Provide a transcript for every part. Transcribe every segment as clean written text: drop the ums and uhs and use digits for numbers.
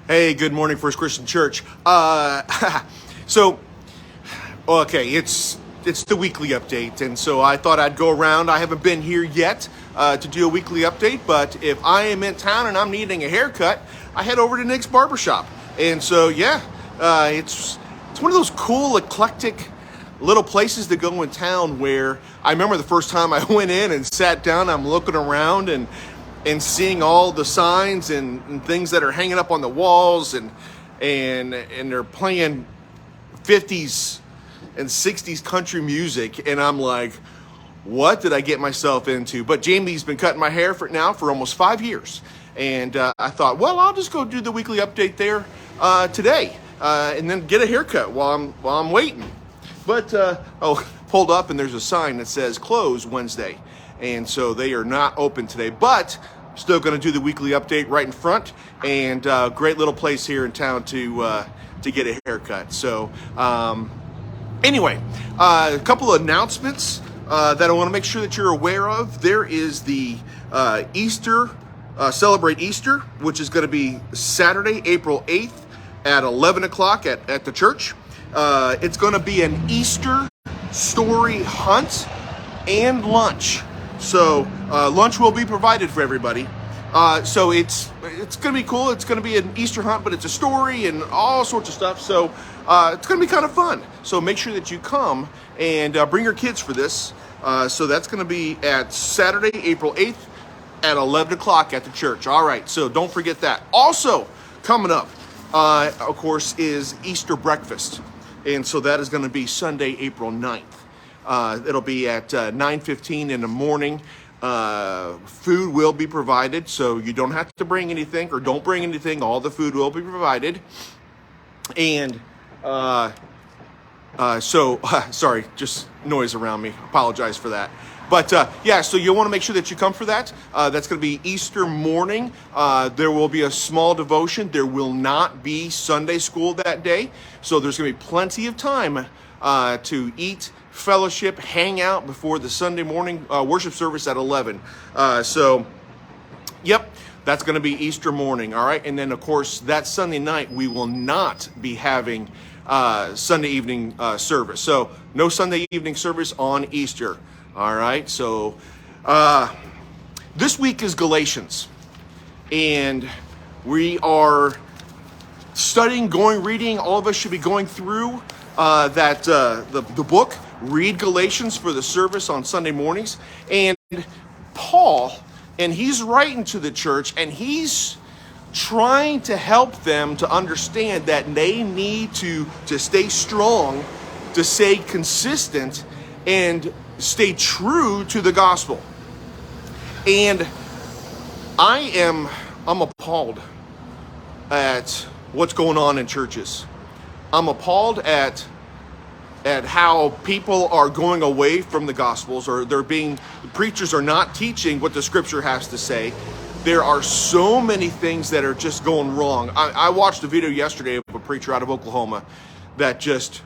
Hey, good morning, First Christian Church. So, okay, it's the weekly update, and so I thought I'd go around. I haven't been here yet to do a weekly update, but if I am in town and I'm needing a haircut, I head over to Nick's Barbershop. And so, yeah, it's one of those cool, eclectic little places to go in town where I remember the first time I went in and sat down, I'm looking around and seeing all the signs and things that are hanging up on the walls and they're playing 50s and 60s country music, and I'm like, what did I get myself into? But Jamie's been cutting my hair for almost 5 years, and I thought, well, I'll just go do the weekly update there today and then get a haircut while I'm waiting. But pulled up and there's a sign that says close Wednesday, and so they are not open today, but still going to do the weekly update right in front, and great little place here in town to get a haircut. So anyway, a couple of announcements that I want to make sure that you're aware of. There is the Easter, Celebrate Easter, which is going to be Saturday, April 8th at 11 o'clock at the church. It's going to be an Easter story hunt and lunch. So lunch will be provided for everybody. So it's going to be cool. It's going to be an Easter hunt, but it's a story and all sorts of stuff. So it's going to be kind of fun. So make sure that you come and bring your kids for this. So that's going to be at Saturday, April 8th at 11 o'clock at the church. All right, so don't forget that. Also coming up, of course, is Easter breakfast. And so that is going to be Sunday, April 9th. It'll be at 9:15 in the morning. Food will be provided, so you don't have to bring anything, or don't bring anything. All the food will be provided. And sorry, just noise around me. Apologize for that. But yeah, so you'll want to make sure that you come for that. That's going to be Easter morning. There will be a small devotion. There will not be Sunday school that day. So there's going to be plenty of time to eat, fellowship, hang out before the Sunday morning worship service at 11. So, yep, that's going to be Easter morning. All right. And then, of course, that Sunday night, we will not be having Sunday evening service. So no Sunday evening service on Easter. All right, so this week is Galatians, and we are studying, reading. All of us should be going through the book. Read Galatians for the service on Sunday mornings. And Paul, and he's writing to the church, and he's trying to help them to understand that they need to stay strong, to stay consistent, and stay true to the gospel. And I'm appalled at what's going on in churches. I'm appalled at how people are going away from the gospels, or preachers are not teaching what the scripture has to say. There are so many things that are just going wrong. I watched a video yesterday of a preacher out of Oklahoma that just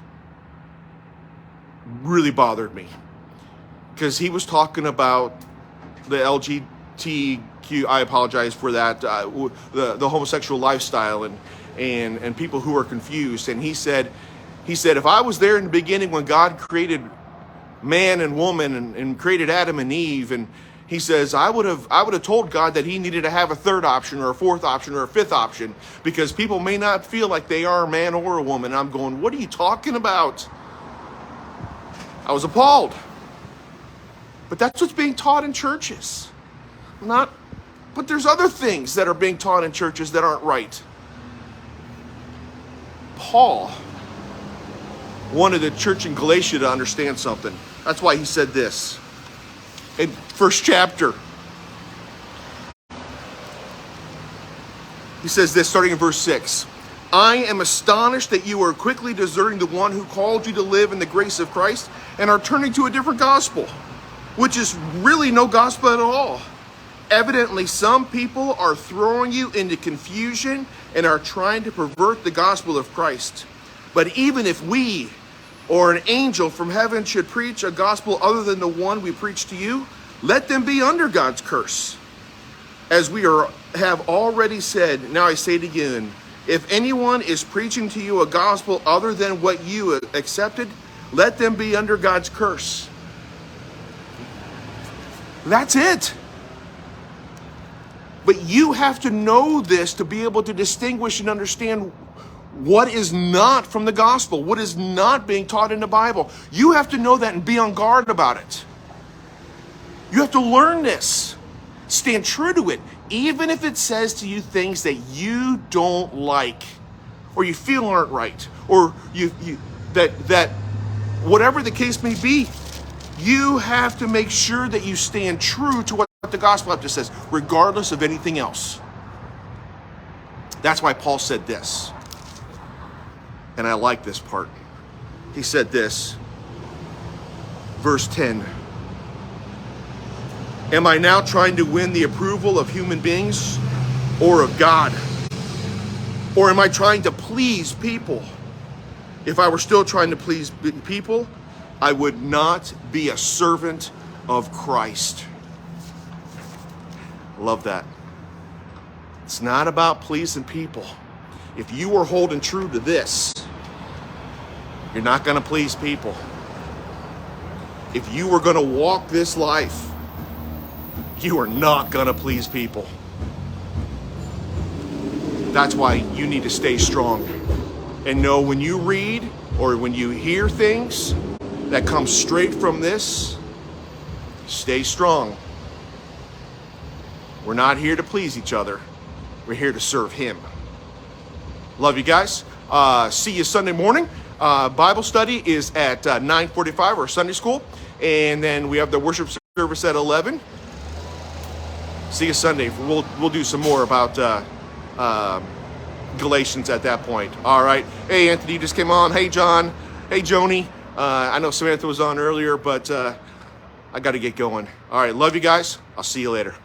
really bothered me, because he was talking about the LGBTQ, I apologize for that, the homosexual lifestyle and people who are confused. And he said, if I was there in the beginning when God created man and woman and created Adam and Eve, and he says, I would have told God that he needed to have a third option or a fourth option or a fifth option, because people may not feel like they are a man or a woman. And I'm going, what are you talking about? I was appalled. But that's what's being taught in churches. But there's other things that are being taught in churches that aren't right. Paul wanted the church in Galatia to understand something. That's why he said this in first chapter. He says this, starting in verse 6. I am astonished that you are quickly deserting the one who called you to live in the grace of Christ and are turning to a different gospel, which is really no gospel at all. Evidently, some people are throwing you into confusion and are trying to pervert the gospel of Christ. But even if we or an angel from heaven should preach a gospel other than the one we preach to you, let them be under God's curse. As we have already said, now I say it again, If anyone is preaching to you a gospel other than what you accepted, let them be under God's curse. That's it. But you have to know this to be able to distinguish and understand what is not from the gospel, what is not being taught in the Bible. You have to know that and be on guard about it. You have to learn this. Stand true to it, even if it says to you things that you don't like, or you feel aren't right, or that whatever the case may be, you have to make sure that you stand true to what the gospel up to says, regardless of anything else. That's why Paul said this. And I like this part. He said this, verse 10. Am I now trying to win the approval of human beings or of God? Or am I trying to please people? If I were still trying to please people, I would not be a servant of Christ. Love that. It's not about pleasing people. If you are holding true to this, you're not going to please people. If you are going to walk this life, you are not going to please people. That's why you need to stay strong and know when you read or when you hear things that come straight from this, stay strong. We're not here to please each other. We're here to serve Him. Love you guys. See you Sunday morning. Bible study is at 9:45, or Sunday school. And then we have the worship service at 11. See you Sunday. We'll do some more about Galatians at that point. All right. Hey, Anthony just came on. Hey, John. Hey, Joni. I know Samantha was on earlier, but I got to get going. All right. Love you guys. I'll see you later.